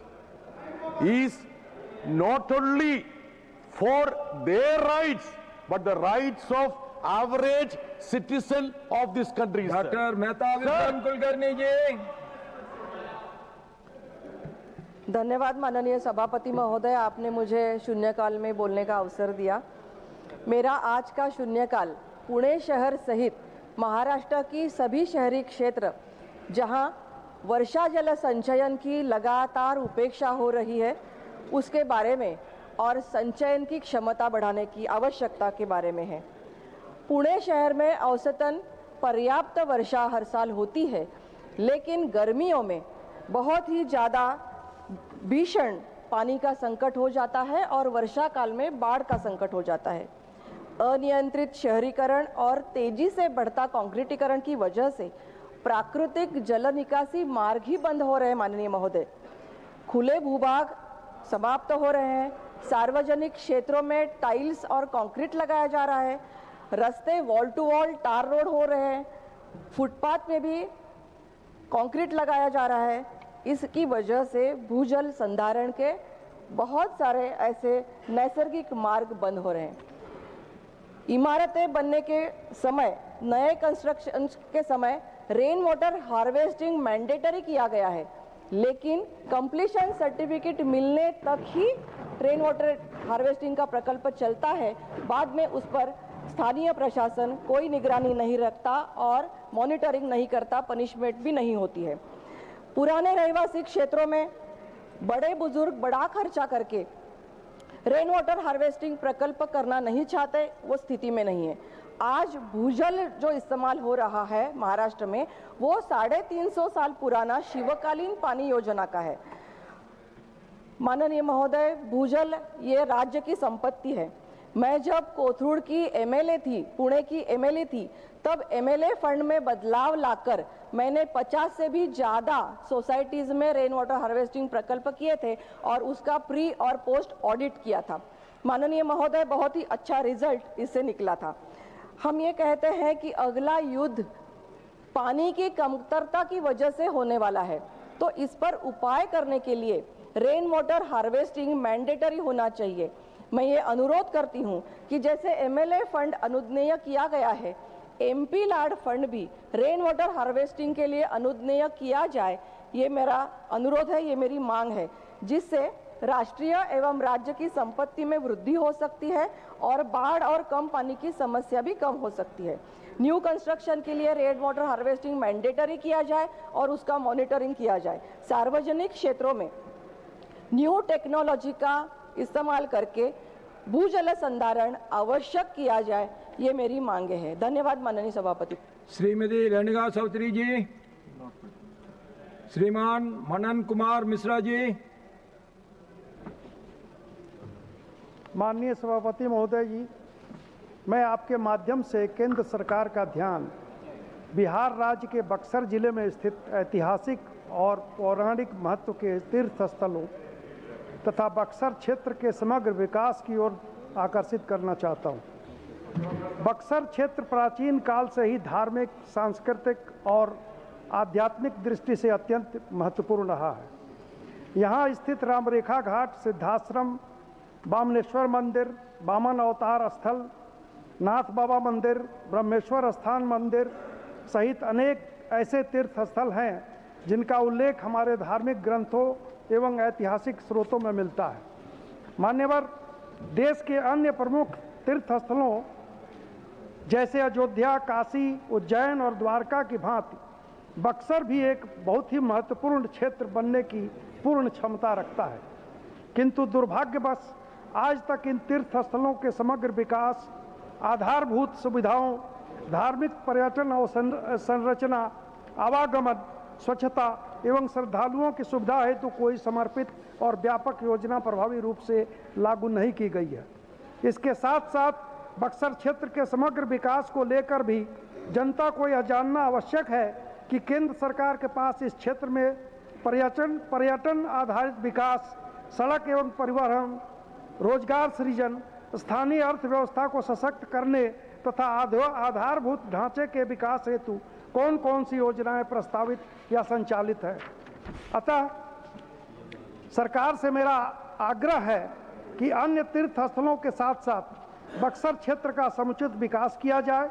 is not only for their rights, but the rights of average citizen of this country, sir. Dr. Mehta Vikram Kulkarni ji. धन्यवाद माननीय सभापति महोदय, आपने मुझे शून्यकाल में बोलने का अवसर दिया। मेरा आज का शून्यकाल पुणे शहर सहित महाराष्ट्र की सभी शहरी क्षेत्र जहां वर्षा जल संचयन की लगातार उपेक्षा हो रही है उसके बारे में और संचयन की क्षमता बढ़ाने की आवश्यकता के बारे में है। पुणे शहर में औसतन पर्याप्त वर्षा हर साल होती है, लेकिन गर्मियों में बहुत ही ज़्यादा भीषण पानी का संकट हो जाता है और वर्षा काल में बाढ़ का संकट हो जाता है। अनियंत्रित शहरीकरण और तेजी से बढ़ता कंक्रीटीकरण की वजह से प्राकृतिक जल निकासी मार्ग ही बंद हो रहे हैं माननीय महोदय। खुले भूभाग समाप्त हो रहे हैं, सार्वजनिक क्षेत्रों में टाइल्स और कंक्रीट लगाया जा रहा है, रास्ते wall to wall tar road हो रहे हैं, फुटपाथ में भी कंक्रीट लगाया जा रहा है। इसकी वजह से भूजल संधारण के बहुत सारे ऐसे नैसर्गिक मार्ग बंद हो रहे हैं। इमारतें बनने के समय, नए कंस्ट्रक्शन के समय रेन वाटर हार्वेस्टिंग मैंडेटरी किया गया है, लेकिन कंप्लीशन सर्टिफिकेट मिलने तक ही रेन वाटर हार्वेस्टिंग का प्रकल्प चलता है। बाद में उस पर स्थानीय प्रशासन कोई निगरानी नहीं रखता और मॉनिटरिंग नहीं करता, पनिशमेंट भी नहीं होती है। पुराने रहवासी क्षेत्रों में बड़े बुजुर्ग बड़ा खर्चा करके रेन वाटर हार्वेस्टिंग प्रकल्प करना नहीं चाहते, वो स्थिति में नहीं है। आज भूजल जो इस्तेमाल हो रहा है महाराष्ट्र में, वो 350 साल पुराना शिवकालीन पानी योजना का है। माननीय महोदय, भूजल ये राज्य की संपत्ति है। मैं जब कोथरूड की एमएलए थी, पुणे की एमएलए थी, तब एमएलए फंड में बदलाव लाकर मैंने 50 से भी ज़्यादा सोसाइटीज़ में रेन वाटर हार्वेस्टिंग प्रकल्प किए थे और उसका प्री और पोस्ट ऑडिट किया था। माननीय महोदय, बहुत ही अच्छा रिजल्ट इससे निकला था। हम ये कहते हैं कि अगला युद्ध पानी की कमतरता की वजह से होने वाला है, तो इस पर उपाय करने के लिए रेन वाटर हार्वेस्टिंग मैंडेटरी होना चाहिए। मैं ये अनुरोध करती हूँ कि जैसे एमएलए फंड अनुज्ञेय किया गया है, एमपी लाड फंड भी रेन वाटर हार्वेस्टिंग के लिए अनुज्ञेय किया जाए। ये मेरा अनुरोध है, ये मेरी मांग है, जिससे राष्ट्रीय एवं राज्य की संपत्ति में वृद्धि हो सकती है और बाढ़ और कम पानी की समस्या भी कम हो सकती है। न्यू कंस्ट्रक्शन के लिए रेन वाटर हार्वेस्टिंग मैंडेटरी किया जाए और उसका मॉनिटरिंग किया जाए। सार्वजनिक क्षेत्रों में न्यू टेक्नोलॉजी का इस्तेमाल करके भूजल संधारण आवश्यक किया जाए, ये मेरी मांगे है। धन्यवाद माननीय सभापति। श्रीमती रेणुका चौधरी जी, श्रीमान मनन कुमार मिश्रा जी। माननीय सभापति महोदय जी, मैं आपके माध्यम से केंद्र सरकार का ध्यान बिहार राज्य के बक्सर जिले में स्थित ऐतिहासिक और पौराणिक महत्व के तीर्थ स्थलों तथा बक्सर क्षेत्र के समग्र विकास की ओर आकर्षित करना चाहता हूं। बक्सर क्षेत्र प्राचीन काल से ही धार्मिक, सांस्कृतिक और आध्यात्मिक दृष्टि से अत्यंत महत्वपूर्ण रहा है। यहाँ स्थित रामरेखा घाट, सिद्धाश्रम, बामनेश्वर मंदिर, वामन अवतार स्थल, नाथ बाबा मंदिर, ब्रह्मेश्वर स्थान मंदिर सहित अनेक ऐसे तीर्थ स्थल हैं जिनका उल्लेख हमारे धार्मिक ग्रंथों एवं ऐतिहासिक स्रोतों में मिलता है। मान्यवर, देश के अन्य प्रमुख तीर्थ स्थलों जैसे अयोध्या, काशी, उज्जैन और द्वारका की भांति बक्सर भी एक बहुत ही महत्वपूर्ण क्षेत्र बनने की पूर्ण क्षमता रखता है, किंतु दुर्भाग्यवश आज तक इन तीर्थ स्थलों के समग्र विकास, आधारभूत सुविधाओं, धार्मिक पर्यटन और संरचना, आवागमन, स्वच्छता एवं श्रद्धालुओं की सुविधा हेतु कोई समर्पित और व्यापक योजना प्रभावी रूप से लागू नहीं की गई है। इसके साथ साथ बक्सर क्षेत्र के समग्र विकास को लेकर भी जनता को यह जानना आवश्यक है कि केंद्र सरकार के पास इस क्षेत्र में पर्यटन आधारित विकास, सड़क एवं परिवहन, रोजगार सृजन, स्थानीय अर्थव्यवस्था को सशक्त करने तथा आधारभूत ढांचे के विकास हेतु कौन कौन सी योजनाएं प्रस्तावित या संचालित है। अतः सरकार से मेरा आग्रह है कि अन्य तीर्थ स्थलों के साथ साथ बक्सर क्षेत्र का समुचित विकास किया जाए।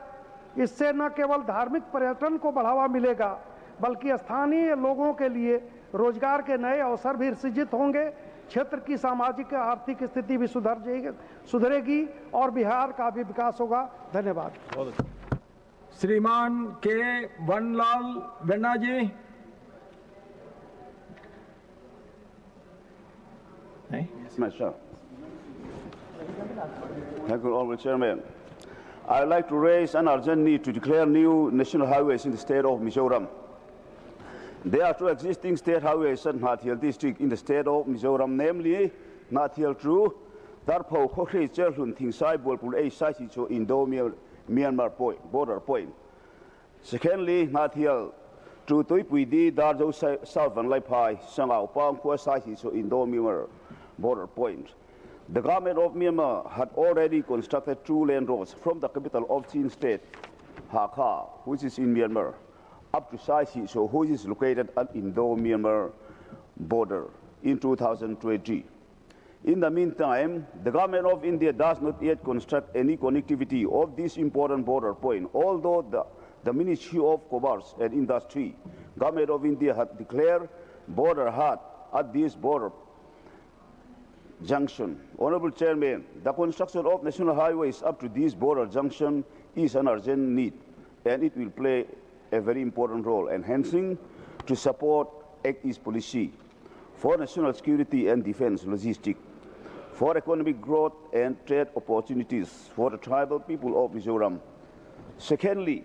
इससे न केवल धार्मिक पर्यटन को बढ़ावा मिलेगा, बल्कि स्थानीय लोगों के लिए रोजगार के नए अवसर भी सृजित होंगे, क्षेत्र की सामाजिक आर्थिक स्थिति भी सुधरेगी और बिहार का भी विकास होगा। धन्यवाद। श्रीमान के वनलाल वेन्ना जी। Thank you, Honorable Chairman. I would like to raise an urgent need to declare new national highways in the state of Mizoram. There are two existing state highways in Nathiel district in the state of Mizoram, namely Nathiel True, Darpo Khokri Cherhun Tingsai Bolpul A Saisicho Indo Myanmar border point. Secondly, Nathiel True Tuipuidi Darjo Southern Laipai Sangao Pang Kwa Saisicho Indo Myanmar border point. The government of Myanmar had already constructed 2 lane roads from the capital of Chin State, Hakha, which is in Myanmar, up to Saisicho, which is located at Indo-Myanmar border in 2020. In the meantime, the government of India does not yet construct any connectivity of this important border point, although the Ministry of Commerce and Industry, government of India had declared border halt at this border junction. Honorable Chairman, the construction of national highways up to this border junction is an urgent need, and it will play a very important role enhancing to support Act East policy for national security and defense logistics, for economic growth and trade opportunities for the tribal people of Mizoram. Secondly,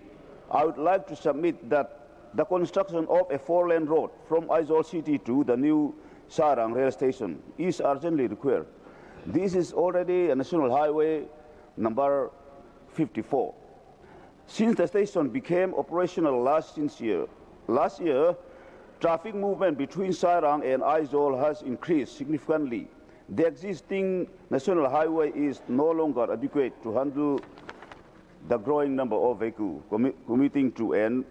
I would like to submit that the construction of a 4-lane road from Aizawl City to the new Sarang rail station is urgently required. This is already a national highway number 54. Since the station became operational last year, traffic movement between Sarang and Aizawl has increased significantly. The existing national highway is no longer adequate to handle the growing number of vehicles commuting to and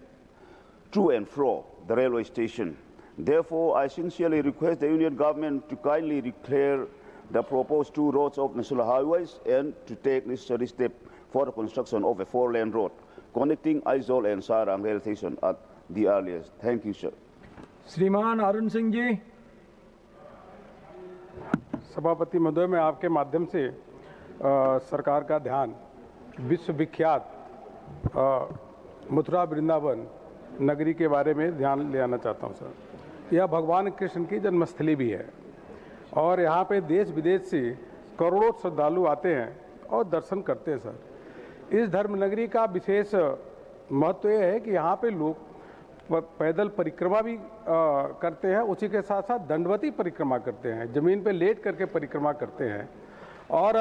fro the railway station. Therefore, I sincerely request the Union Government to kindly declare the proposed 2 roads of national highways and to take necessary steps for the construction of a 4-lane road connecting Aizawl and Sarang rail station at the earliest. Thank you, sir. श्रीमान अरुण सिंह जी। सभापति महोदय, मैं आपके माध्यम से सरकार का ध्यान विश्वविख्यात मथुरा वृंदावन नगरी के बारे में ध्यान ले आना चाहता हूं सर। यह भगवान कृष्ण की जन्मस्थली भी है और यहाँ पे देश विदेश से करोड़ों श्रद्धालु आते हैं और दर्शन करते हैं सर। इस धर्म नगरी का विशेष महत्व यह है कि यहाँ पे लोग पैदल परिक्रमा भी करते हैं, उसी के साथ साथ दंडवती परिक्रमा करते हैं, ज़मीन पे लेट करके परिक्रमा करते हैं। और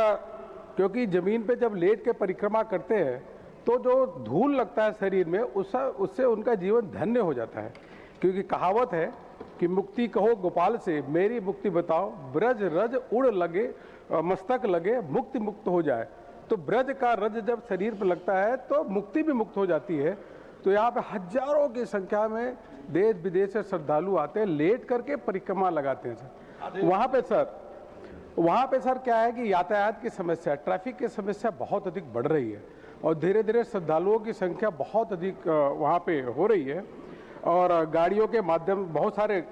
क्योंकि ज़मीन पे जब लेट के परिक्रमा करते हैं तो जो धूल लगता है शरीर में उससे उनका जीवन धन्य हो जाता है। क्योंकि कहावत है कि मुक्ति कहो गोपाल से, मेरी मुक्ति बताओ, ब्रज रज उड़ लगे मस्तक लगे, मुक्ति मुक्त हो जाए। तो ब्रज का रज जब शरीर पर लगता है तो मुक्ति भी मुक्त हो जाती है। तो यहाँ पे हजारों की संख्या में देश विदेश से श्रद्धालु आते हैं, लेट करके परिक्रमा लगाते हैं सर। वहाँ पे सर क्या है कि यातायात की समस्या, ट्रैफिक की समस्या बहुत अधिक बढ़ रही है और धीरे धीरे श्रद्धालुओं की संख्या बहुत अधिक वहाँ पे हो रही है और गाड़ियों के माध्यम बहुत सारे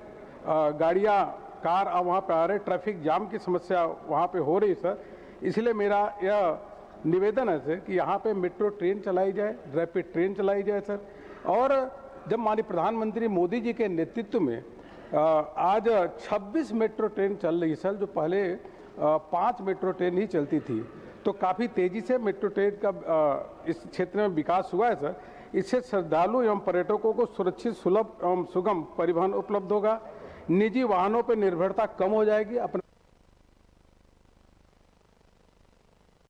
गाड़ियाँ कार वहाँ पे आ रहे, ट्रैफिक जाम की समस्या वहाँ पे हो रही है सर। इसलिए मेरा यह निवेदन है सर कि यहाँ पे मेट्रो ट्रेन चलाई जाए, रैपिड ट्रेन चलाई जाए सर। और जब माननीय प्रधानमंत्री मोदी जी के नेतृत्व में आज 26 मेट्रो ट्रेन चल रही है सर, जो पहले 5 मेट्रो ट्रेन ही चलती थी, तो काफ़ी तेज़ी से मेट्रो ट्रेन का इस क्षेत्र में विकास हुआ है सर। इससे श्रद्धालु एवं पर्यटकों को सुरक्षित, सुलभ एवं सुगम परिवहन उपलब्ध होगा, निजी वाहनों पर निर्भरता कम हो जाएगी। अपने